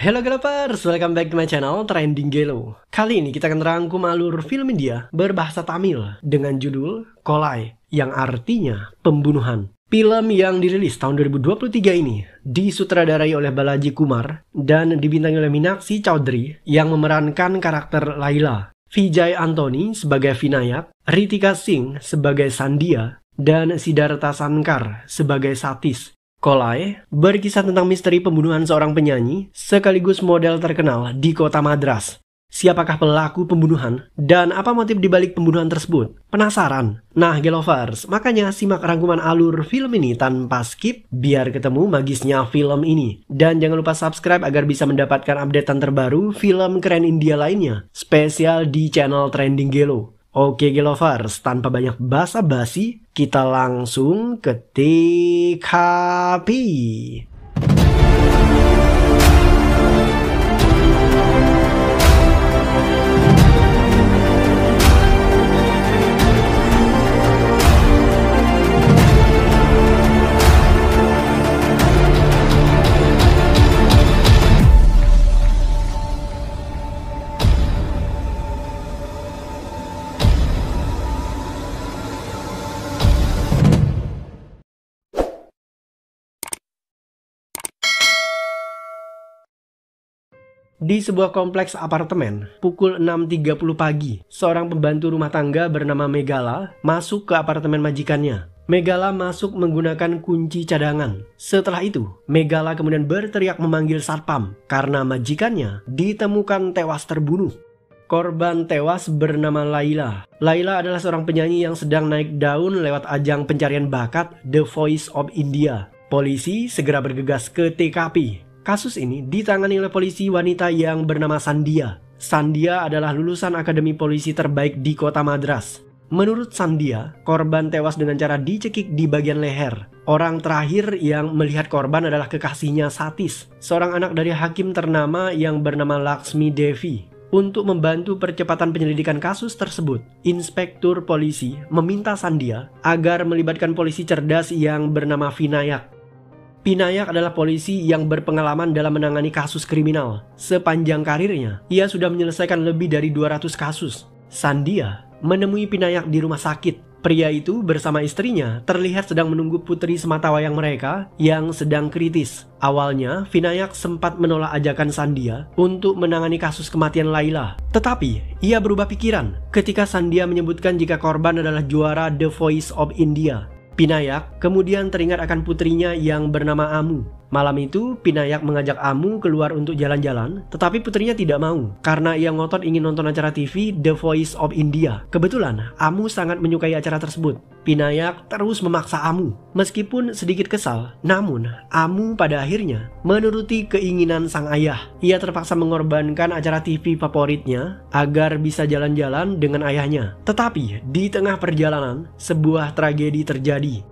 Hello Galapers, welcome back to my channel Trending Gelo. Kali ini kita akan rangkum alur film India berbahasa Tamil dengan judul Kolai, yang artinya pembunuhan. Film yang dirilis tahun 2023 ini disutradarai oleh Balaji Kumar dan dibintangi oleh Meenakshi Chaudhary yang memerankan karakter Laila, Vijay Anthony sebagai Vinayak, Ritika Singh sebagai Sandhya, dan Siddhartha Shankar sebagai Satis. Kolai berkisah tentang misteri pembunuhan seorang penyanyi sekaligus model terkenal di kota Madras. Siapakah pelaku pembunuhan dan apa motif dibalik pembunuhan tersebut? Penasaran? Nah, Gelovers, makanya simak rangkuman alur film ini tanpa skip biar ketemu magisnya film ini. Dan jangan lupa subscribe agar bisa mendapatkan updatean terbaru film keren India lainnya, spesial di channel Trending Gelo. Oke Gelovers, tanpa banyak basa-basi, kita langsung ke TKP. Di sebuah kompleks apartemen, pukul 6.30 pagi, seorang pembantu rumah tangga bernama Meghala masuk ke apartemen majikannya. Meghala masuk menggunakan kunci cadangan. Setelah itu, Meghala kemudian berteriak memanggil satpam karena majikannya ditemukan tewas terbunuh. Korban tewas bernama Laila. Laila adalah seorang penyanyi yang sedang naik daun lewat ajang pencarian bakat The Voice of India. Polisi segera bergegas ke TKP. Kasus ini ditangani oleh polisi wanita yang bernama Sandhya. Sandhya adalah lulusan akademi polisi terbaik di kota Madras. Menurut Sandhya, korban tewas dengan cara dicekik di bagian leher. Orang terakhir yang melihat korban adalah kekasihnya Satis, seorang anak dari hakim ternama yang bernama Lakshmi Devi. Untuk membantu percepatan penyelidikan kasus tersebut, inspektur polisi meminta Sandhya agar melibatkan polisi cerdas yang bernama Vinayak. Vinayak adalah polisi yang berpengalaman dalam menangani kasus kriminal. Sepanjang karirnya, ia sudah menyelesaikan lebih dari 200 kasus. Sandhya menemui Vinayak di rumah sakit. Pria itu bersama istrinya terlihat sedang menunggu putri sematawayang mereka yang sedang kritis. Awalnya, Vinayak sempat menolak ajakan Sandhya untuk menangani kasus kematian Laila. Tetapi, ia berubah pikiran ketika Sandhya menyebutkan jika korban adalah juara The Voice of India. Vinayak kemudian teringat akan putrinya yang bernama Amu. Malam itu, Vinayak mengajak Amu keluar untuk jalan-jalan, tetapi putrinya tidak mau karena ia ngotot ingin nonton acara TV The Voice of India. Kebetulan, Amu sangat menyukai acara tersebut. Vinayak terus memaksa Amu. Meskipun sedikit kesal, namun Amu pada akhirnya menuruti keinginan sang ayah. Ia terpaksa mengorbankan acara TV favoritnya agar bisa jalan-jalan dengan ayahnya. Tetapi, di tengah perjalanan, sebuah tragedi terjadi.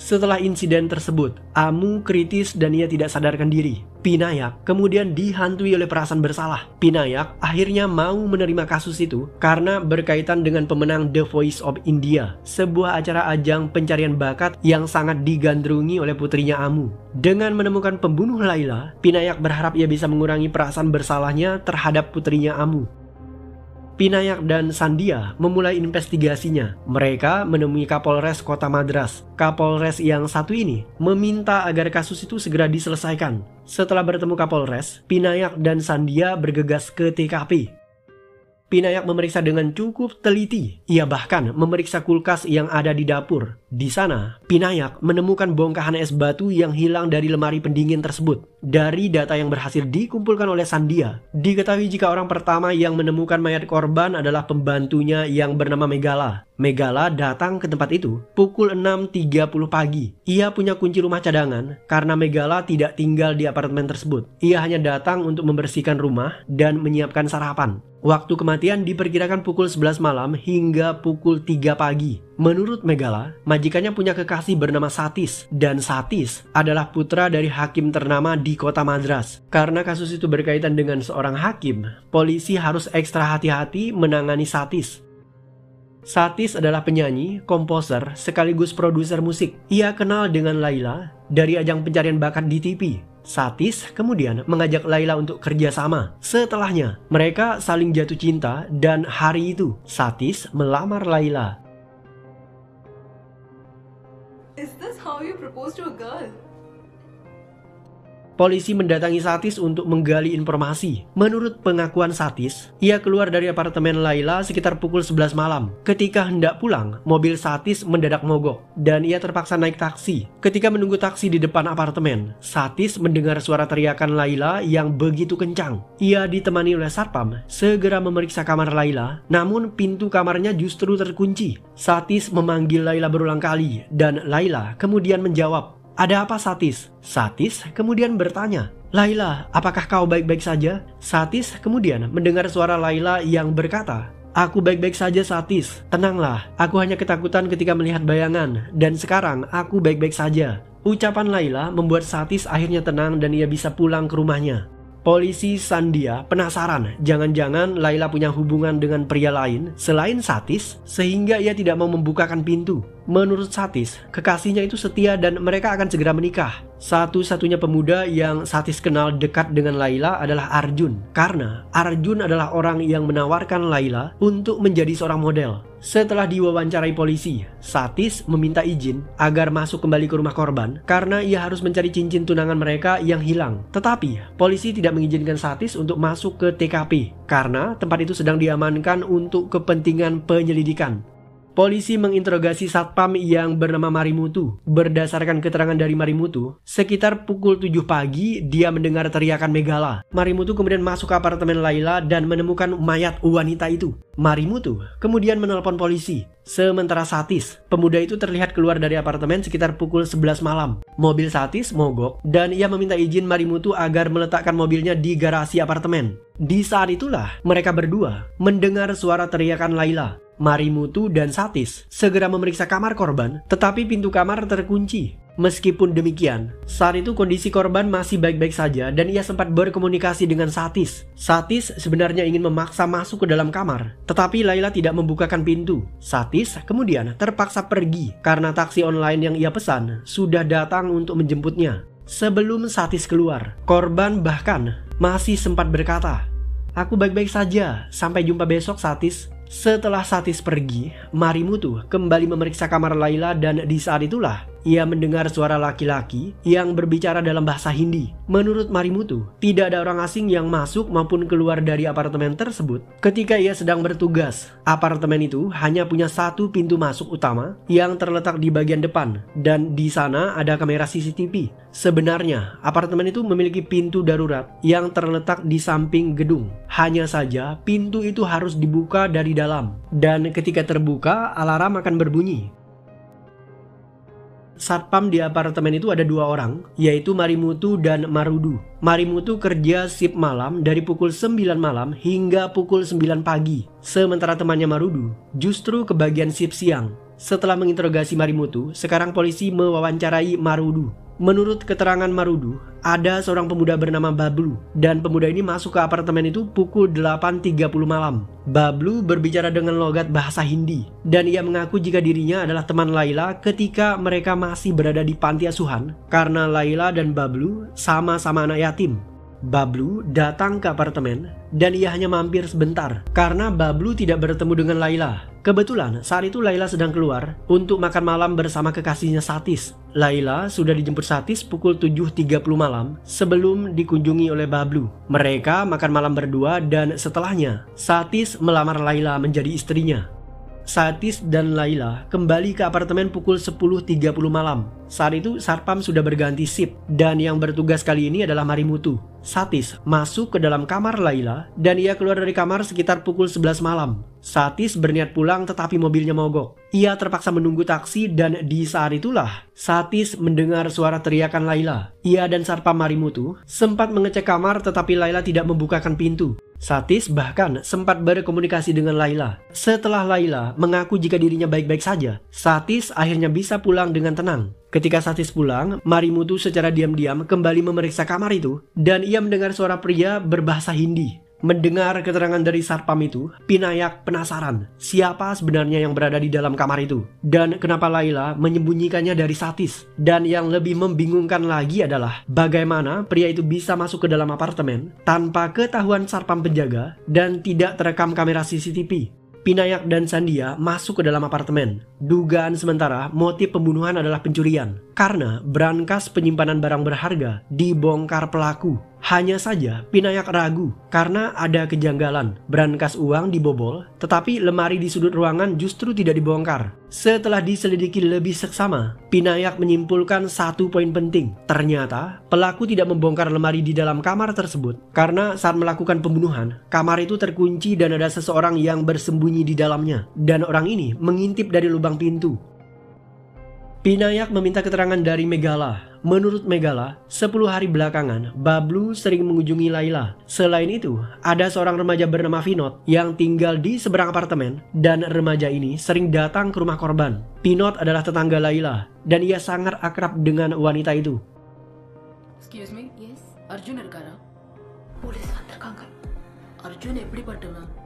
Setelah insiden tersebut, Amu kritis dan ia tidak sadarkan diri. Vinayak kemudian dihantui oleh perasaan bersalah. Vinayak akhirnya mau menerima kasus itu karena berkaitan dengan pemenang The Voice of India, sebuah acara ajang pencarian bakat yang sangat digandrungi oleh putrinya Amu. Dengan menemukan pembunuh Laila, Vinayak berharap ia bisa mengurangi perasaan bersalahnya terhadap putrinya Amu. Vinayak dan Sandhya memulai investigasinya. Mereka menemui Kapolres Kota Madras. Kapolres yang satu ini meminta agar kasus itu segera diselesaikan. Setelah bertemu Kapolres, Vinayak dan Sandhya bergegas ke TKP. Vinayak memeriksa dengan cukup teliti. Ia bahkan memeriksa kulkas yang ada di dapur. Di sana, Vinayak menemukan bongkahan es batu yang hilang dari lemari pendingin tersebut. Dari data yang berhasil dikumpulkan oleh Sandhya, diketahui jika orang pertama yang menemukan mayat korban adalah pembantunya yang bernama Meghala. Meghala datang ke tempat itu pukul 6.30 pagi. Ia punya kunci rumah cadangan karena Meghala tidak tinggal di apartemen tersebut. Ia hanya datang untuk membersihkan rumah dan menyiapkan sarapan. Waktu kematian diperkirakan pukul 11 malam hingga pukul 3 pagi. Menurut Meghala, majikannya punya kekasih bernama Satis, dan Satis adalah putra dari hakim ternama di kota Madras. Karena kasus itu berkaitan dengan seorang hakim, polisi harus ekstra hati-hati menangani Satis. Satis adalah penyanyi, komposer, sekaligus produser musik. Ia kenal dengan Laila dari ajang pencarian bakat di TV. Satis kemudian mengajak Laila untuk kerjasama. Setelahnya, mereka saling jatuh cinta dan hari itu Satis melamar Laila. Is this how you propose to a girl? Polisi mendatangi Satis untuk menggali informasi. Menurut pengakuan Satis, ia keluar dari apartemen Laila sekitar pukul 11 malam. Ketika hendak pulang, mobil Satis mendadak mogok dan ia terpaksa naik taksi. Ketika menunggu taksi di depan apartemen, Satis mendengar suara teriakan Laila yang begitu kencang. Ia ditemani oleh satpam, segera memeriksa kamar Laila, namun pintu kamarnya justru terkunci. Satis memanggil Laila berulang kali dan Laila kemudian menjawab, "Ada apa, Satis?" Satis kemudian bertanya, "Laila, apakah kau baik-baik saja?" Satis kemudian mendengar suara Laila yang berkata, "Aku baik-baik saja, Satis. Tenanglah, aku hanya ketakutan ketika melihat bayangan, dan sekarang aku baik-baik saja." Ucapan Laila membuat Satis akhirnya tenang dan ia bisa pulang ke rumahnya. Polisi Sandia penasaran, jangan-jangan Laila punya hubungan dengan pria lain selain Satis sehingga ia tidak mau membukakan pintu. Menurut Satis, kekasihnya itu setia dan mereka akan segera menikah. Satu-satunya pemuda yang Satis kenal dekat dengan Laila adalah Arjun, karena Arjun adalah orang yang menawarkan Laila untuk menjadi seorang model. Setelah diwawancarai polisi, Satis meminta izin agar masuk kembali ke rumah korban karena ia harus mencari cincin tunangan mereka yang hilang. Tetapi, polisi tidak mengizinkan Satis untuk masuk ke TKP karena tempat itu sedang diamankan untuk kepentingan penyelidikan. Polisi menginterogasi satpam yang bernama Marimutu. Berdasarkan keterangan dari Marimutu, sekitar pukul 7 pagi dia mendengar teriakan Megala. Marimutu kemudian masuk ke apartemen Laila dan menemukan mayat wanita itu. Marimutu kemudian menelpon polisi. Sementara Satis, pemuda itu terlihat keluar dari apartemen sekitar pukul 11 malam. Mobil Satis mogok dan ia meminta izin Marimutu agar meletakkan mobilnya di garasi apartemen. Di saat itulah mereka berdua mendengar suara teriakan Laila. Marimutu dan Satis segera memeriksa kamar korban, tetapi pintu kamar terkunci. Meskipun demikian, saat itu kondisi korban masih baik-baik saja dan ia sempat berkomunikasi dengan Satis. Satis sebenarnya ingin memaksa masuk ke dalam kamar, tetapi Laila tidak membukakan pintu. Satis kemudian terpaksa pergi karena taksi online yang ia pesan sudah datang untuk menjemputnya. Sebelum Satis keluar, korban bahkan masih sempat berkata, "Aku baik-baik saja, sampai jumpa besok, Satis." Setelah Satis pergi, Marimutu kembali memeriksa kamar Laila dan di saat itulah ia mendengar suara laki-laki yang berbicara dalam bahasa Hindi. Menurut Marimutu, tidak ada orang asing yang masuk maupun keluar dari apartemen tersebut ketika ia sedang bertugas. Apartemen itu hanya punya satu pintu masuk utama yang terletak di bagian depan dan di sana ada kamera CCTV. Sebenarnya, apartemen itu memiliki pintu darurat yang terletak di samping gedung. Hanya saja, pintu itu harus dibuka dari dalam dan ketika terbuka, alarm akan berbunyi. Satpam di apartemen itu ada dua orang, yaitu Marimutu dan Marudu. Marimutu kerja shift malam dari pukul 9 malam hingga pukul 9 pagi. Sementara temannya Marudu justru kebagian shift siang. Setelah menginterogasi Marimutu, sekarang polisi mewawancarai Marudu. Menurut keterangan Marudu, ada seorang pemuda bernama Bablu dan pemuda ini masuk ke apartemen itu pukul 8.30 malam. Bablu berbicara dengan logat bahasa Hindi dan ia mengaku jika dirinya adalah teman Laila ketika mereka masih berada di panti asuhan karena Laila dan Bablu sama-sama anak yatim. Bablu datang ke apartemen dan ia hanya mampir sebentar karena Bablu tidak bertemu dengan Laila. Kebetulan saat itu Laila sedang keluar untuk makan malam bersama kekasihnya Satis. Laila sudah dijemput Satis pukul 7.30 malam sebelum dikunjungi oleh Bablu. Mereka makan malam berdua dan setelahnya Satis melamar Laila menjadi istrinya. Satis dan Laila kembali ke apartemen pukul 10.30 malam. Saat itu satpam sudah berganti shift dan yang bertugas kali ini adalah Marimutu. Satis masuk ke dalam kamar Laila dan ia keluar dari kamar sekitar pukul 11 malam. Satis berniat pulang tetapi mobilnya mogok. Ia terpaksa menunggu taksi dan di saat itulah Satis mendengar suara teriakan Laila. Ia dan satpam Marimutu sempat mengecek kamar tetapi Laila tidak membukakan pintu. Satis bahkan sempat berkomunikasi dengan Laila. Setelah Laila mengaku jika dirinya baik-baik saja, Satis akhirnya bisa pulang dengan tenang. Ketika Satis pulang, Marimutu secara diam-diam kembali memeriksa kamar itu dan ia mendengar suara pria berbahasa Hindi. Mendengar keterangan dari satpam itu, Pinayak penasaran siapa sebenarnya yang berada di dalam kamar itu dan kenapa Laila menyembunyikannya dari Satis. Dan yang lebih membingungkan lagi adalah bagaimana pria itu bisa masuk ke dalam apartemen tanpa ketahuan satpam penjaga dan tidak terekam kamera CCTV. Pinayak dan Sandhya masuk ke dalam apartemen. Dugaan sementara motif pembunuhan adalah pencurian karena brankas penyimpanan barang berharga dibongkar pelaku. Hanya saja Pinayak ragu karena ada kejanggalan. Brankas uang dibobol, tetapi lemari di sudut ruangan justru tidak dibongkar. Setelah diselidiki lebih seksama, Pinayak menyimpulkan satu poin penting. Ternyata pelaku tidak membongkar lemari di dalam kamar tersebut karena saat melakukan pembunuhan, kamar itu terkunci dan ada seseorang yang bersembunyi di dalamnya. Dan orang ini mengintip dari lubang pintu. Pinayak meminta keterangan dari Meghala. Menurut Meghala, 10 hari belakangan, Bablu sering mengunjungi Laila. Selain itu, ada seorang remaja bernama Vinod yang tinggal di seberang apartemen dan remaja ini sering datang ke rumah korban. Vinod adalah tetangga Laila dan ia sangat akrab dengan wanita itu. Excuse me? Yes. Arjun irkara? Police வந்திருக்காங்க. Arjun எப்படிப்பட்டவன்?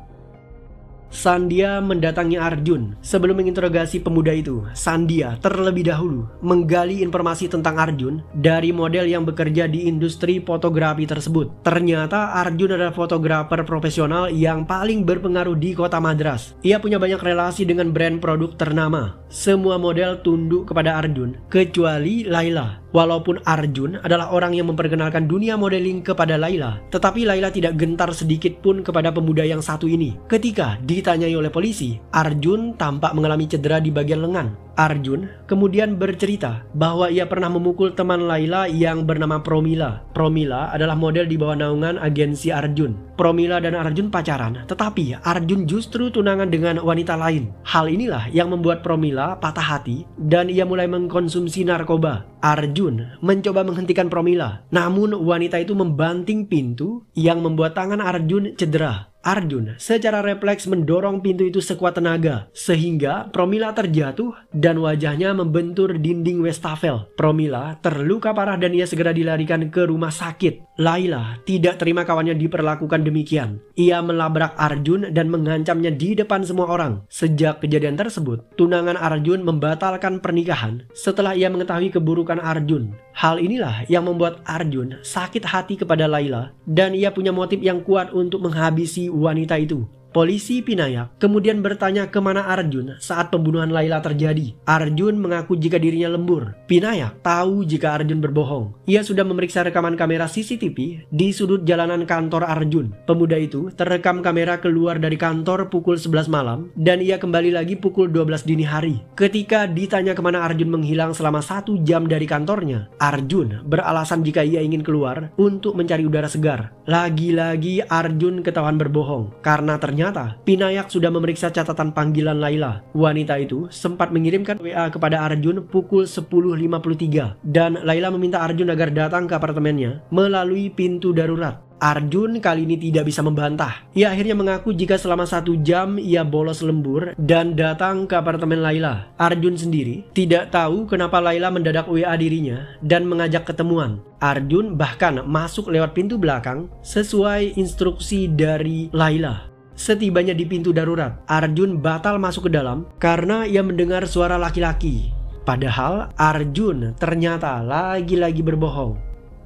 Sandhya mendatangi Arjun. Sebelum menginterogasi pemuda itu, Sandhya terlebih dahulu menggali informasi tentang Arjun dari model yang bekerja di industri fotografi tersebut. Ternyata Arjun adalah fotografer profesional yang paling berpengaruh di kota Madras. Ia punya banyak relasi dengan brand produk ternama. Semua model tunduk kepada Arjun kecuali Laila. Walaupun Arjun adalah orang yang memperkenalkan dunia modeling kepada Laila, tetapi Laila tidak gentar sedikit pun kepada pemuda yang satu ini. Ketika ditanyai oleh polisi, Arjun tampak mengalami cedera di bagian lengan. Arjun kemudian bercerita bahwa ia pernah memukul teman Laila yang bernama Promila. Promila adalah model di bawah naungan agensi Arjun. Promila dan Arjun pacaran, tetapi Arjun justru tunangan dengan wanita lain. Hal inilah yang membuat Promila patah hati dan ia mulai mengkonsumsi narkoba. Arjun mencoba menghentikan Promila, namun wanita itu membanting pintu yang membuat tangan Arjun cedera. Arjun secara refleks mendorong pintu itu sekuat tenaga sehingga Promila terjatuh dan wajahnya membentur dinding wastafel. Promila terluka parah dan ia segera dilarikan ke rumah sakit. Laila tidak terima kawannya diperlakukan demikian. Ia melabrak Arjun dan mengancamnya di depan semua orang. Sejak kejadian tersebut, tunangan Arjun membatalkan pernikahan setelah ia mengetahui keburukan Arjun. Hal inilah yang membuat Arjun sakit hati kepada Laila dan ia punya motif yang kuat untuk menghabisi wanita itu. Polisi Pinayak kemudian bertanya kemana Arjun saat pembunuhan Laila terjadi. Arjun mengaku jika dirinya lembur. Pinayak tahu jika Arjun berbohong. Ia sudah memeriksa rekaman kamera CCTV di sudut jalanan kantor Arjun. Pemuda itu terekam kamera keluar dari kantor pukul 11 malam dan ia kembali lagi pukul 12 dini hari. Ketika ditanya kemana Arjun menghilang selama 1 jam dari kantornya, Arjun beralasan jika ia ingin keluar untuk mencari udara segar. Lagi-lagi Arjun ketahuan berbohong karena ternyata Pinayak sudah memeriksa catatan panggilan Laila. Wanita itu sempat mengirimkan WA kepada Arjun pukul 10.53 dan Laila meminta Arjun agar datang ke apartemennya melalui pintu darurat. Arjun kali ini tidak bisa membantah. Ia akhirnya mengaku jika selama 1 jam ia bolos lembur dan datang ke apartemen Laila. Arjun sendiri tidak tahu kenapa Laila mendadak WA dirinya dan mengajak ketemuan. Arjun bahkan masuk lewat pintu belakang sesuai instruksi dari Laila. Setibanya di pintu darurat, Arjun batal masuk ke dalam karena ia mendengar suara laki-laki. Padahal Arjun ternyata lagi-lagi berbohong.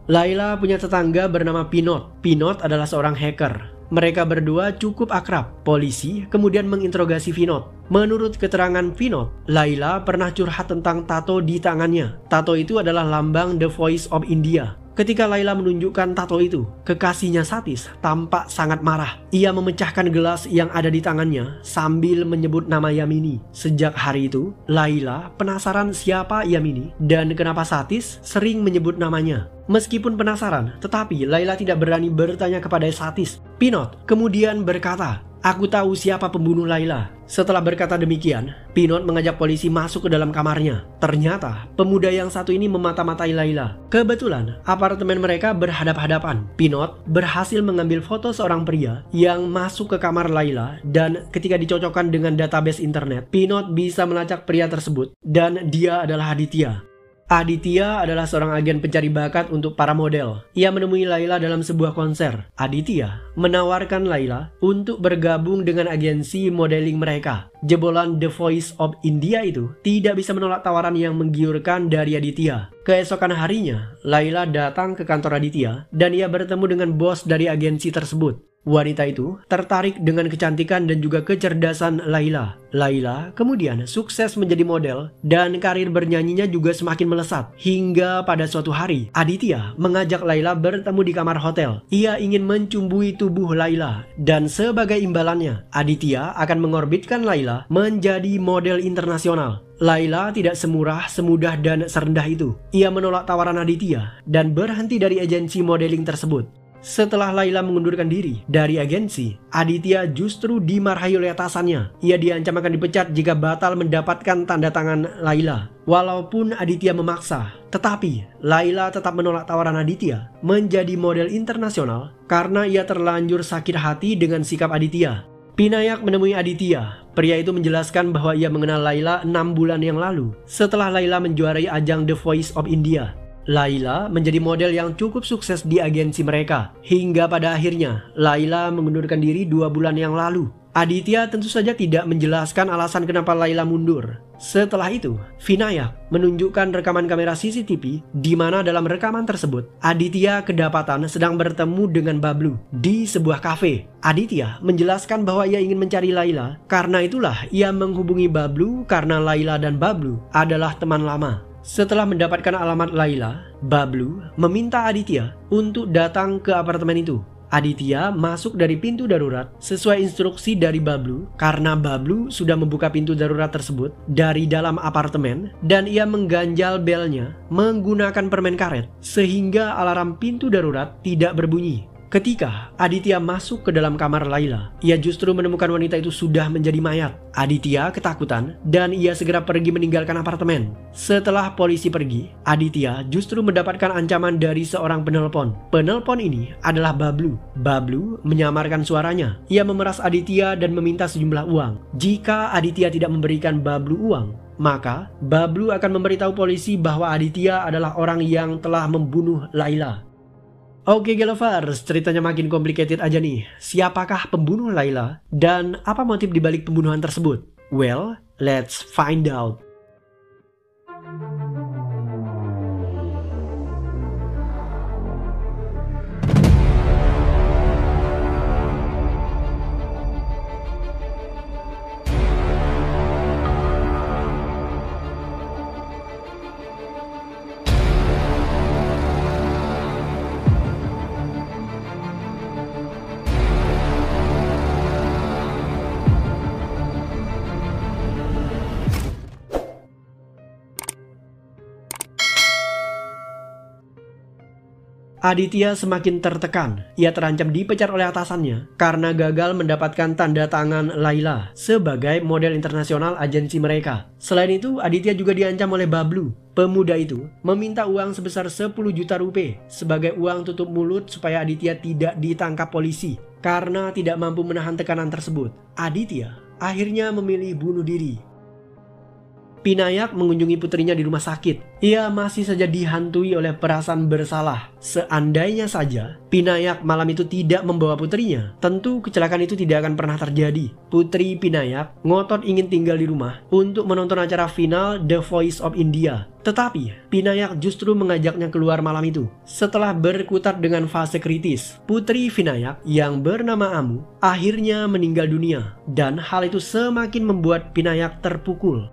Laila punya tetangga bernama Vinod. Vinod adalah seorang hacker. Mereka berdua cukup akrab. Polisi kemudian menginterogasi Vinod. Menurut keterangan Vinod, Laila pernah curhat tentang tato di tangannya. Tato itu adalah lambang The Voice of India. Ketika Laila menunjukkan tato itu, kekasihnya Satis tampak sangat marah. Ia memecahkan gelas yang ada di tangannya sambil menyebut nama Yamini. Sejak hari itu, Laila penasaran siapa Yamini dan kenapa Satis sering menyebut namanya. Meskipun penasaran, tetapi Laila tidak berani bertanya kepada Satis. Vinod kemudian berkata, "Aku tahu siapa pembunuh Laila." Setelah berkata demikian, Vinod mengajak polisi masuk ke dalam kamarnya. Ternyata, pemuda yang satu ini memata-matai Laila. Kebetulan, apartemen mereka berhadap-hadapan. Vinod berhasil mengambil foto seorang pria yang masuk ke kamar Laila dan ketika dicocokkan dengan database internet, Vinod bisa melacak pria tersebut dan dia adalah Aditya. Aditya adalah seorang agen pencari bakat untuk para model. Ia menemui Laila dalam sebuah konser. Aditya menawarkan Laila untuk bergabung dengan agensi modeling mereka. Jebolan The Voice of India itu tidak bisa menolak tawaran yang menggiurkan dari Aditya. Keesokan harinya, Laila datang ke kantor Aditya dan ia bertemu dengan bos dari agensi tersebut. Wanita itu tertarik dengan kecantikan dan juga kecerdasan Laila. Laila kemudian sukses menjadi model dan karir bernyanyinya juga semakin melesat. Hingga pada suatu hari, Aditya mengajak Laila bertemu di kamar hotel. Ia ingin mencumbui tubuh Laila dan sebagai imbalannya, Aditya akan mengorbitkan Laila menjadi model internasional. Laila tidak semurah, semudah, dan serendah itu. Ia menolak tawaran Aditya dan berhenti dari agensi modeling tersebut. Setelah Laila mengundurkan diri dari agensi, Aditya justru dimarahi oleh atasannya. Ia diancam akan dipecat jika batal mendapatkan tanda tangan Laila. Walaupun Aditya memaksa, tetapi Laila tetap menolak tawaran Aditya menjadi model internasional karena ia terlanjur sakit hati dengan sikap Aditya. Pinayak menemui Aditya. Pria itu menjelaskan bahwa ia mengenal Laila 6 bulan yang lalu setelah Laila menjuarai ajang The Voice of India. Laila menjadi model yang cukup sukses di agensi mereka. Hingga pada akhirnya, Laila mengundurkan diri 2 bulan yang lalu. Aditya tentu saja tidak menjelaskan alasan kenapa Laila mundur. Setelah itu, Vinayak menunjukkan rekaman kamera CCTV di mana dalam rekaman tersebut, Aditya kedapatan sedang bertemu dengan Bablu di sebuah kafe. Aditya menjelaskan bahwa ia ingin mencari Laila, karena itulah ia menghubungi Bablu karena Laila dan Bablu adalah teman lama. Setelah mendapatkan alamat Laila, Bablu meminta Aditya untuk datang ke apartemen itu. Aditya masuk dari pintu darurat sesuai instruksi dari Bablu karena Bablu sudah membuka pintu darurat tersebut dari dalam apartemen dan ia mengganjal belnya menggunakan permen karet sehingga alarm pintu darurat tidak berbunyi. Ketika Aditya masuk ke dalam kamar Laila, ia justru menemukan wanita itu sudah menjadi mayat. Aditya ketakutan dan ia segera pergi meninggalkan apartemen. Setelah polisi pergi, Aditya justru mendapatkan ancaman dari seorang penelpon. Penelpon ini adalah Bablu. Bablu menyamarkan suaranya. Ia memeras Aditya dan meminta sejumlah uang. Jika Aditya tidak memberikan Bablu uang, maka Bablu akan memberitahu polisi bahwa Aditya adalah orang yang telah membunuh Laila. Oke Gelovers, ceritanya makin complicated aja nih. Siapakah pembunuh Laila? Dan apa motif dibalik pembunuhan tersebut? Well, let's find out. Aditya semakin tertekan. Ia terancam dipecat oleh atasannya karena gagal mendapatkan tanda tangan Laila sebagai model internasional agensi mereka. Selain itu, Aditya juga diancam oleh Bablu. Pemuda itu meminta uang sebesar 10 juta rupiah sebagai uang tutup mulut supaya Aditya tidak ditangkap polisi. Karena tidak mampu menahan tekanan tersebut, Aditya akhirnya memilih bunuh diri. Pinayak mengunjungi putrinya di rumah sakit. Ia masih saja dihantui oleh perasaan bersalah. Seandainya saja Pinayak malam itu tidak membawa putrinya, tentu kecelakaan itu tidak akan pernah terjadi. Putri Pinayak ngotot ingin tinggal di rumah untuk menonton acara final The Voice of India. Tetapi Pinayak justru mengajaknya keluar malam itu. Setelah berkutat dengan fase kritis, putri Vinayak yang bernama Amu akhirnya meninggal dunia. Dan hal itu semakin membuat Pinayak terpukul.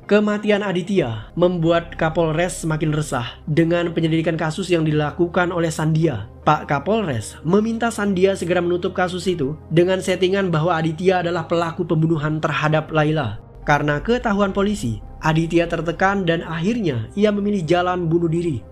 Kematian Aditya membuat Kapolres semakin resah dengan penyelidikan kasus yang dilakukan oleh Sandia. Pak Kapolres meminta Sandia segera menutup kasus itu dengan settingan bahwa Aditya adalah pelaku pembunuhan terhadap Laila. Karena ketahuan polisi, Aditya tertekan dan akhirnya ia memilih jalan bunuh diri.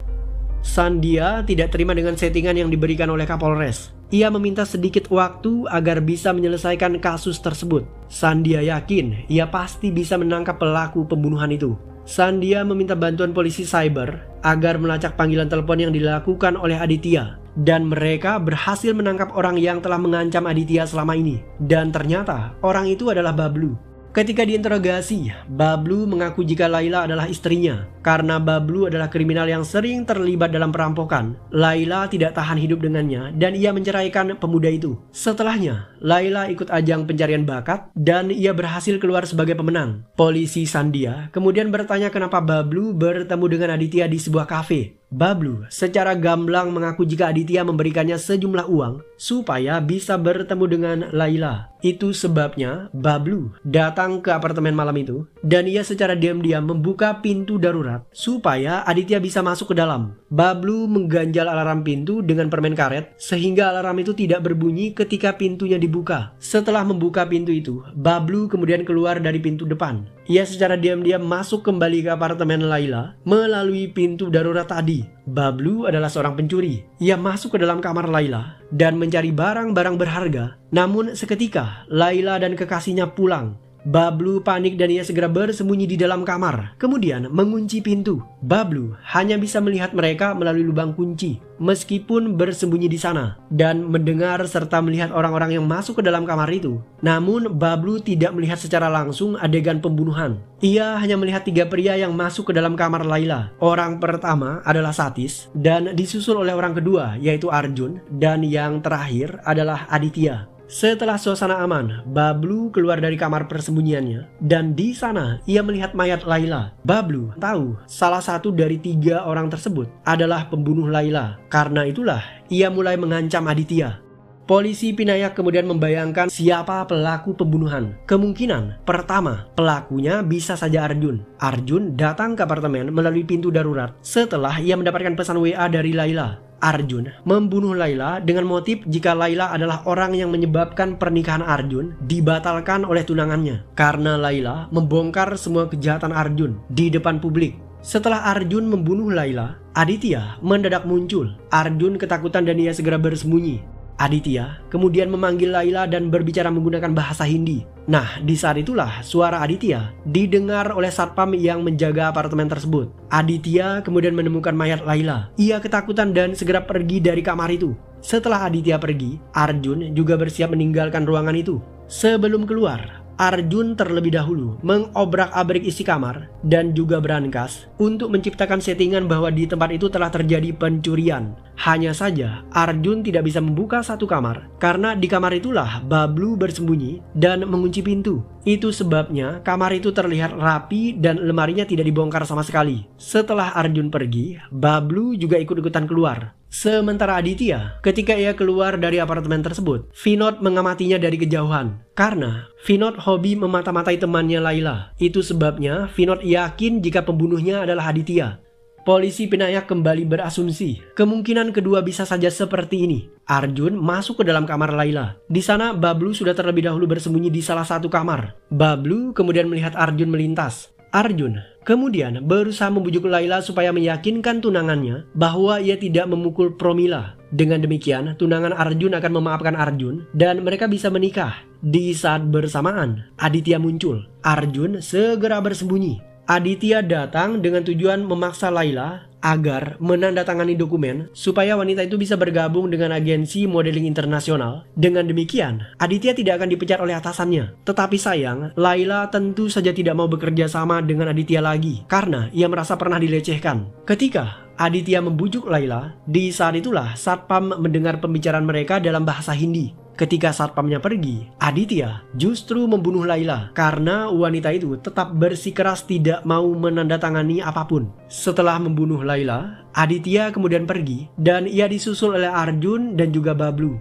Sandia tidak terima dengan settingan yang diberikan oleh Kapolres. Ia meminta sedikit waktu agar bisa menyelesaikan kasus tersebut. Sandia yakin ia pasti bisa menangkap pelaku pembunuhan itu. Sandia meminta bantuan polisi cyber agar melacak panggilan telepon yang dilakukan oleh Aditya. dan mereka berhasil menangkap orang yang telah mengancam Aditya selama ini. Dan ternyata orang itu adalah Bablu. Ketika diinterogasi, Bablu mengaku jika Laila adalah istrinya. Karena Bablu adalah kriminal yang sering terlibat dalam perampokan, Laila tidak tahan hidup dengannya dan ia menceraikan pemuda itu. Setelahnya, Laila ikut ajang pencarian bakat dan ia berhasil keluar sebagai pemenang. Polisi Sandia kemudian bertanya kenapa Bablu bertemu dengan Aditya di sebuah kafe. Bablu secara gamblang mengaku jika Aditya memberikannya sejumlah uang supaya bisa bertemu dengan Laila. Itu sebabnya Bablu datang ke apartemen malam itu dan ia secara diam-diam membuka pintu darurat supaya Aditya bisa masuk ke dalam. Bablu mengganjal alarm pintu dengan permen karet sehingga alarm itu tidak berbunyi ketika pintunya dibuka. Setelah membuka pintu itu, Bablu kemudian keluar dari pintu depan. Ia secara diam-diam masuk kembali ke apartemen Laila melalui pintu darurat tadi. Bablu adalah seorang pencuri. Ia masuk ke dalam kamar Laila dan mencari barang-barang berharga. Namun seketika Laila dan kekasihnya pulang. Bablu panik dan ia segera bersembunyi di dalam kamar, kemudian mengunci pintu. Bablu hanya bisa melihat mereka melalui lubang kunci, meskipun bersembunyi di sana, dan mendengar serta melihat orang-orang yang masuk ke dalam kamar itu. Namun Bablu tidak melihat secara langsung adegan pembunuhan. Ia hanya melihat 3 pria yang masuk ke dalam kamar Laila. Orang pertama adalah Satis, dan disusul oleh orang kedua yaitu Arjun, dan yang terakhir adalah Aditya. Setelah suasana aman, Bablu keluar dari kamar persembunyiannya dan di sana ia melihat mayat Laila. Bablu tahu salah satu dari 3 orang tersebut adalah pembunuh Laila. Karena itulah ia mulai mengancam Aditya. Polisi Pinayak kemudian membayangkan siapa pelaku pembunuhan. Kemungkinan pertama, pelakunya bisa saja Arjun. Arjun datang ke apartemen melalui pintu darurat setelah ia mendapatkan pesan WA dari Laila. Arjun membunuh Laila dengan motif jika Laila adalah orang yang menyebabkan pernikahan Arjun dibatalkan oleh tunangannya. Karena Laila membongkar semua kejahatan Arjun di depan publik. Setelah Arjun membunuh Laila, Aditya mendadak muncul. Arjun ketakutan dan ia segera bersembunyi. Aditya kemudian memanggil Laila dan berbicara menggunakan bahasa Hindi. Nah, di saat itulah suara Aditya didengar oleh satpam yang menjaga apartemen tersebut. Aditya kemudian menemukan mayat Laila. Ia ketakutan dan segera pergi dari kamar itu. Setelah Aditya pergi, Arjun juga bersiap meninggalkan ruangan itu. Sebelum keluar, Arjun terlebih dahulu mengobrak-abrik isi kamar dan juga berangkas untuk menciptakan settingan bahwa di tempat itu telah terjadi pencurian. Hanya saja Arjun tidak bisa membuka satu kamar karena di kamar itulah Bablu bersembunyi dan mengunci pintu. Itu sebabnya kamar itu terlihat rapi dan lemarinya tidak dibongkar sama sekali. Setelah Arjun pergi, Bablu juga ikut-ikutan keluar. Sementara Aditya, ketika ia keluar dari apartemen tersebut, Vinod mengamatinya dari kejauhan. Karena Vinod hobi memata-matai temannya Laila. Itu sebabnya Vinod yakin jika pembunuhnya adalah Aditya. Polisi Pinayak kembali berasumsi kemungkinan kedua bisa saja seperti ini. Arjun masuk ke dalam kamar Laila. Di sana Bablu sudah terlebih dahulu bersembunyi di salah satu kamar. Bablu kemudian melihat Arjun melintas. Arjun kemudian berusaha membujuk Laila supaya meyakinkan tunangannya bahwa ia tidak memukul Promila. Dengan demikian, tunangan Arjun akan memaafkan Arjun dan mereka bisa menikah. Di saat bersamaan, Aditya muncul. Arjun segera bersembunyi. Aditya datang dengan tujuan memaksa Laila agar menandatangani dokumen supaya wanita itu bisa bergabung dengan agensi modeling internasional. Dengan demikian, Aditya tidak akan dipecat oleh atasannya. Tetapi sayang, Laila tentu saja tidak mau bekerja sama dengan Aditya lagi karena ia merasa pernah dilecehkan. Ketika Aditya membujuk Laila, di saat itulah satpam mendengar pembicaraan mereka dalam bahasa Hindi. Ketika satpamnya pergi, Aditya justru membunuh Laila karena wanita itu tetap bersikeras tidak mau menandatangani apapun. Setelah membunuh Laila, Aditya kemudian pergi dan ia disusul oleh Arjun dan juga Bablu.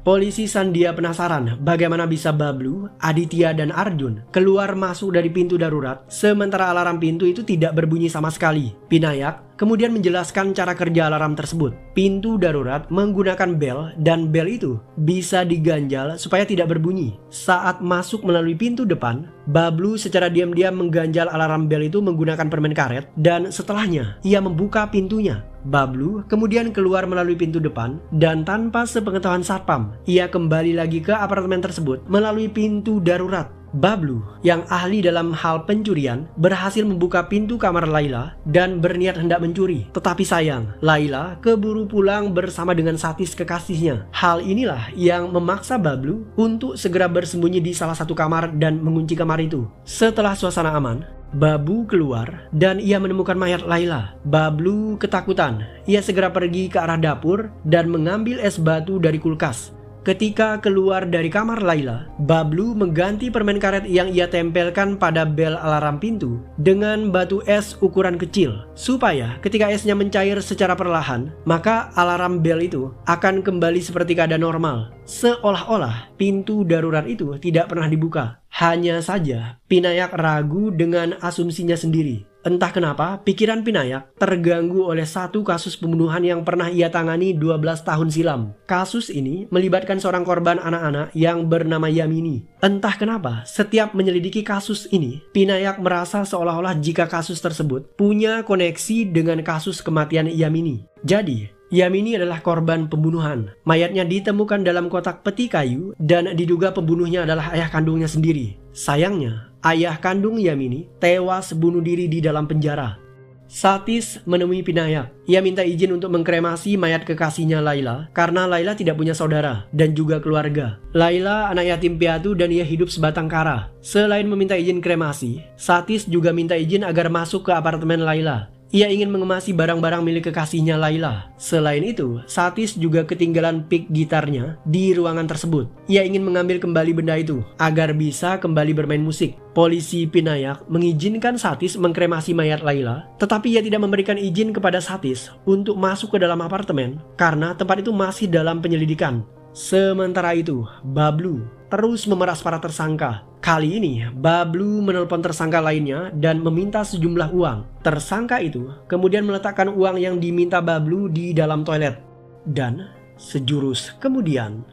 Polisi Sandia penasaran bagaimana bisa Bablu, Aditya, dan Arjun keluar masuk dari pintu darurat sementara alarm pintu itu tidak berbunyi sama sekali. Pinayak kemudian menjelaskan cara kerja alarm tersebut. Pintu darurat menggunakan bel dan bel itu bisa diganjal supaya tidak berbunyi. Saat masuk melalui pintu depan, Bablu secara diam-diam mengganjal alarm bel itu menggunakan permen karet dan setelahnya ia membuka pintunya. Bablu kemudian keluar melalui pintu depan dan tanpa sepengetahuan satpam, ia kembali lagi ke apartemen tersebut melalui pintu darurat. Bablu, yang ahli dalam hal pencurian, berhasil membuka pintu kamar Laila dan berniat hendak mencuri. Tetapi sayang, Laila keburu pulang bersama dengan Satis kekasihnya. Hal inilah yang memaksa Bablu untuk segera bersembunyi di salah satu kamar dan mengunci kamar itu. Setelah suasana aman, Babu keluar dan ia menemukan mayat Laila. Bablu ketakutan. Ia segera pergi ke arah dapur dan mengambil es batu dari kulkas. Ketika keluar dari kamar Laila, Bablu mengganti permen karet yang ia tempelkan pada bel alarm pintu dengan batu es ukuran kecil, supaya ketika esnya mencair secara perlahan, maka alarm bel itu akan kembali seperti keadaan normal. Seolah-olah pintu darurat itu tidak pernah dibuka. Hanya saja Pinayak ragu dengan asumsinya sendiri. Entah kenapa, pikiran Pinayak terganggu oleh satu kasus pembunuhan yang pernah ia tangani 12 tahun silam. Kasus ini melibatkan seorang korban anak-anak yang bernama Yamini. Entah kenapa, setiap menyelidiki kasus ini, Pinayak merasa seolah-olah jika kasus tersebut punya koneksi dengan kasus kematian Yamini. Jadi, Yamini adalah korban pembunuhan. Mayatnya ditemukan dalam kotak peti kayu dan diduga pembunuhnya adalah ayah kandungnya sendiri. Sayangnya, ayah kandung Yamini tewas bunuh diri di dalam penjara. Satis menemui Pinayak. Ia minta izin untuk mengkremasi mayat kekasihnya Laila karena Laila tidak punya saudara dan juga keluarga. Laila anak yatim piatu dan ia hidup sebatang kara. Selain meminta izin kremasi, Satis juga minta izin agar masuk ke apartemen Laila. Ia ingin mengemasi barang-barang milik kekasihnya Laila. Selain itu, Satis juga ketinggalan pick gitarnya di ruangan tersebut. Ia ingin mengambil kembali benda itu agar bisa kembali bermain musik. Polisi Pinayak mengizinkan Satis mengkremasi mayat Laila, tetapi ia tidak memberikan izin kepada Satis untuk masuk ke dalam apartemen karena tempat itu masih dalam penyelidikan. Sementara itu, Bablu terus memeras para tersangka. Kali ini, Bablu menelpon tersangka lainnya dan meminta sejumlah uang. Tersangka itu kemudian meletakkan uang yang diminta Bablu di dalam toilet. Dan sejurus kemudian,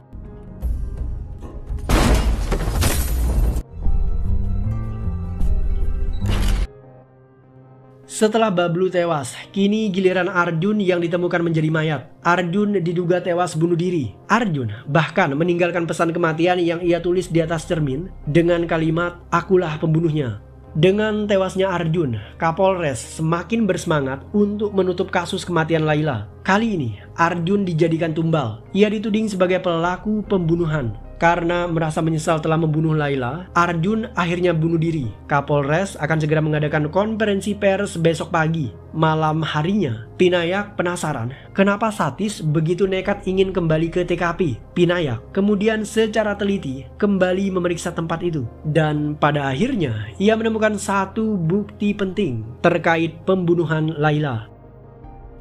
setelah Bablu tewas, kini giliran Arjun yang ditemukan menjadi mayat. Arjun diduga tewas bunuh diri. Arjun bahkan meninggalkan pesan kematian yang ia tulis di atas cermin dengan kalimat, "Akulah pembunuhnya." Dengan tewasnya Arjun, Kapolres semakin bersemangat untuk menutup kasus kematian Laila. Kali ini, Arjun dijadikan tumbal. Ia dituding sebagai pelaku pembunuhan. Karena merasa menyesal telah membunuh Laila, Arjun akhirnya bunuh diri. Kapolres akan segera mengadakan konferensi pers besok pagi. Malam harinya, Pinayak penasaran kenapa Satis begitu nekat ingin kembali ke TKP. Pinayak kemudian secara teliti kembali memeriksa tempat itu. Dan pada akhirnya, ia menemukan satu bukti penting terkait pembunuhan Laila.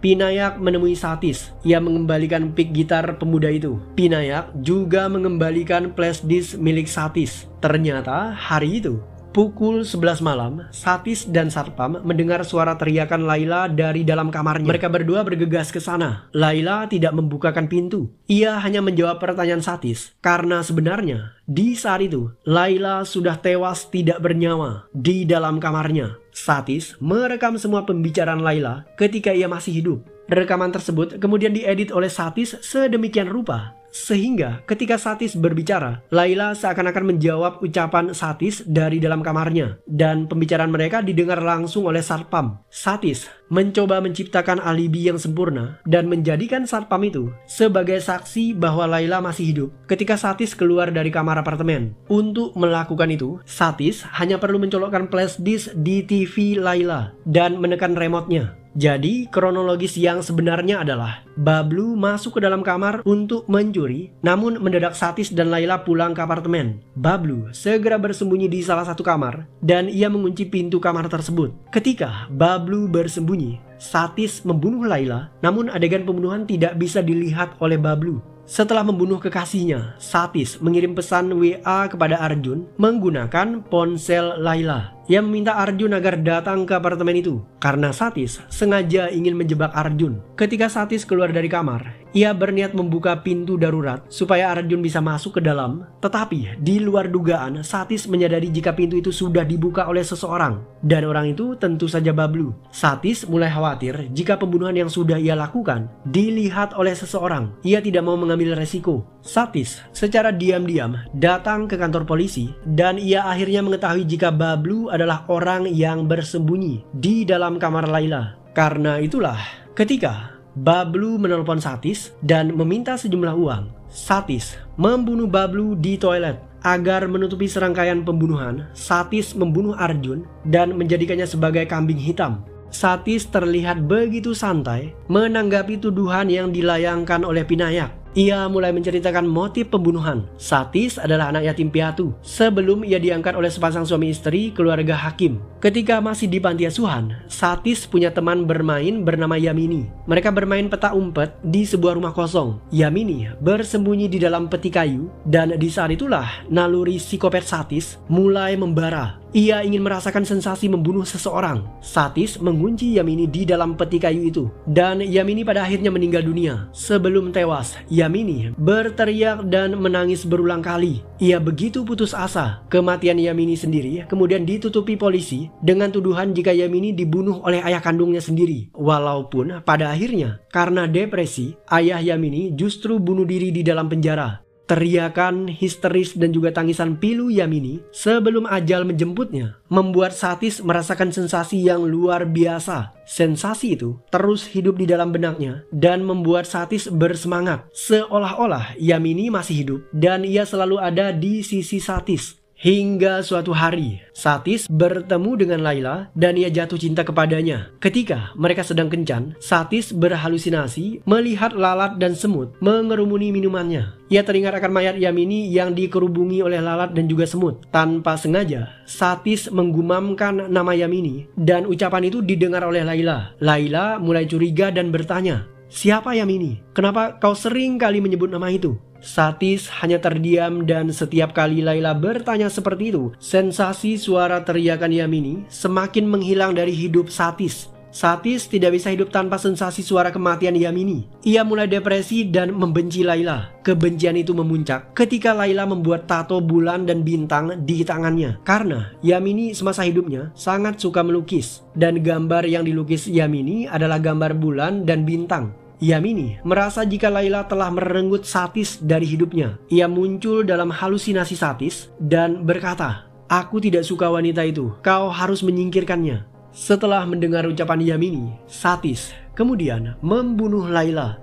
Pinayak menemui Satis. Ia mengembalikan pick gitar pemuda itu. Pinayak juga mengembalikan flash disk milik Satis. Ternyata hari itu, pukul 11 malam, Satis dan Satpam mendengar suara teriakan Laila dari dalam kamarnya. Mereka berdua bergegas ke sana. Laila tidak membukakan pintu. Ia hanya menjawab pertanyaan Satis karena sebenarnya di saat itu Laila sudah tewas tidak bernyawa di dalam kamarnya. Satis merekam semua pembicaraan Laila ketika ia masih hidup. Rekaman tersebut kemudian diedit oleh Satis sedemikian rupa sehingga ketika Satis berbicara, Laila seakan-akan menjawab ucapan Satis dari dalam kamarnya dan pembicaraan mereka didengar langsung oleh Satpam. Satis mencoba menciptakan alibi yang sempurna dan menjadikan Satpam itu sebagai saksi bahwa Laila masih hidup ketika Satis keluar dari kamar apartemen. Untuk melakukan itu, Satis hanya perlu mencolokkan flash disk di TV Laila dan menekan remote-nya. Jadi kronologis yang sebenarnya adalah Bablu masuk ke dalam kamar untuk mencuri, namun mendadak Satis dan Laila pulang ke apartemen. Bablu segera bersembunyi di salah satu kamar dan ia mengunci pintu kamar tersebut. Ketika Bablu bersembunyi, Satis membunuh Laila, namun adegan pembunuhan tidak bisa dilihat oleh Bablu. Setelah membunuh kekasihnya, Satis mengirim pesan WA kepada Arjun menggunakan ponsel Laila. Ia meminta Arjun agar datang ke apartemen itu karena Satis sengaja ingin menjebak Arjun. Ketika Satis keluar dari kamar, Ia berniat membuka pintu darurat supaya Arjun bisa masuk ke dalam. Tetapi di luar dugaan, Satis menyadari jika pintu itu sudah dibuka oleh seseorang. Dan orang itu tentu saja Bablu. Satis mulai khawatir jika pembunuhan yang sudah ia lakukan dilihat oleh seseorang. Ia tidak mau mengambil resiko. Satis secara diam-diam datang ke kantor polisi dan ia akhirnya mengetahui jika Bablu adalah orang yang bersembunyi di dalam kamar Laila. Karena itulah ketika Bablu menelpon Satis dan meminta sejumlah uang, Satis membunuh Bablu di toilet. Agar menutupi serangkaian pembunuhan, Satis membunuh Arjun dan menjadikannya sebagai kambing hitam. Satis terlihat begitu santai menanggapi tuduhan yang dilayangkan oleh Pinayak. Ia mulai menceritakan motif pembunuhan. Satis adalah anak yatim piatu sebelum ia diangkat oleh sepasang suami istri keluarga hakim. Ketika masih di panti asuhan, Satis punya teman bermain bernama Yamini. Mereka bermain petak umpet di sebuah rumah kosong. Yamini bersembunyi di dalam peti kayu dan di saat itulah naluri psikopat Satis mulai membara. Ia ingin merasakan sensasi membunuh seseorang. Satis mengunci Yamini di dalam peti kayu itu dan Yamini pada akhirnya meninggal dunia. Sebelum tewas, Yamini berteriak dan menangis berulang kali. Ia begitu putus asa. Kematian Yamini sendiri kemudian ditutupi polisi dengan tuduhan jika Yamini dibunuh oleh ayah kandungnya sendiri. Walaupun pada akhirnya karena depresi, ayah Yamini justru bunuh diri di dalam penjara. Teriakan histeris dan juga tangisan pilu Yamini sebelum ajal menjemputnya membuat Satis merasakan sensasi yang luar biasa. Sensasi itu terus hidup di dalam benaknya dan membuat Satis bersemangat. Seolah-olah Yamini masih hidup dan ia selalu ada di sisi Satis. Hingga suatu hari, Satis bertemu dengan Laila dan ia jatuh cinta kepadanya. Ketika mereka sedang kencan, Satis berhalusinasi melihat lalat dan semut mengerumuni minumannya. Ia teringat akan mayat Yamini yang dikerubungi oleh lalat dan juga semut. Tanpa sengaja, Satis menggumamkan nama Yamini dan ucapan itu didengar oleh Laila. Laila mulai curiga dan bertanya, "Siapa Yamini? Kenapa kau sering kali menyebut nama itu?" Satis hanya terdiam dan setiap kali Laila bertanya seperti itu, sensasi suara teriakan Yamini semakin menghilang dari hidup Satis. Satis tidak bisa hidup tanpa sensasi suara kematian Yamini. Ia mulai depresi dan membenci Laila. Kebencian itu memuncak ketika Laila membuat tato bulan dan bintang di tangannya. Karena Yamini semasa hidupnya sangat suka melukis. Dan gambar yang dilukis Yamini adalah gambar bulan dan bintang. Yamini merasa jika Laila telah merenggut Satis dari hidupnya. Ia muncul dalam halusinasi Satis dan berkata, "Aku tidak suka wanita itu, kau harus menyingkirkannya." Setelah mendengar ucapan Yamini, Satis kemudian membunuh Laila.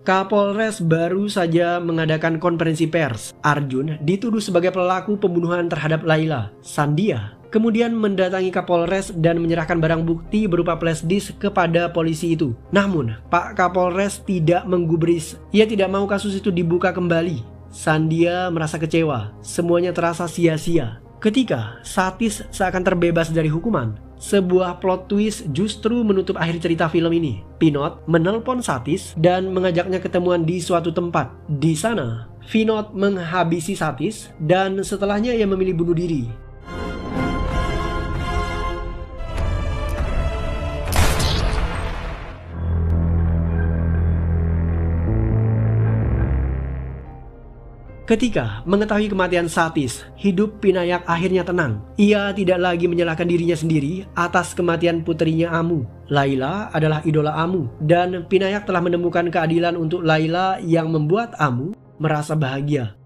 Kapolres baru saja mengadakan konferensi pers. Arjun dituduh sebagai pelaku pembunuhan terhadap Laila. Sandia kemudian mendatangi Kapolres dan menyerahkan barang bukti berupa flash disk kepada polisi itu. Namun, Pak Kapolres tidak menggubris. Ia tidak mau kasus itu dibuka kembali. Sandia merasa kecewa. Semuanya terasa sia-sia. Ketika Satis seakan terbebas dari hukuman, sebuah plot twist justru menutup akhir cerita film ini. Pinot menelpon Satis dan mengajaknya ketemuan di suatu tempat. Di sana, Pinot menghabisi Satis dan setelahnya ia memilih bunuh diri. Ketika mengetahui kematian Satis, hidup Pinayak akhirnya tenang. Ia tidak lagi menyalahkan dirinya sendiri atas kematian putrinya Amu. Laila adalah idola Amu dan Pinayak telah menemukan keadilan untuk Laila yang membuat Amu merasa bahagia.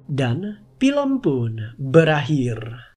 Dan film pun berakhir.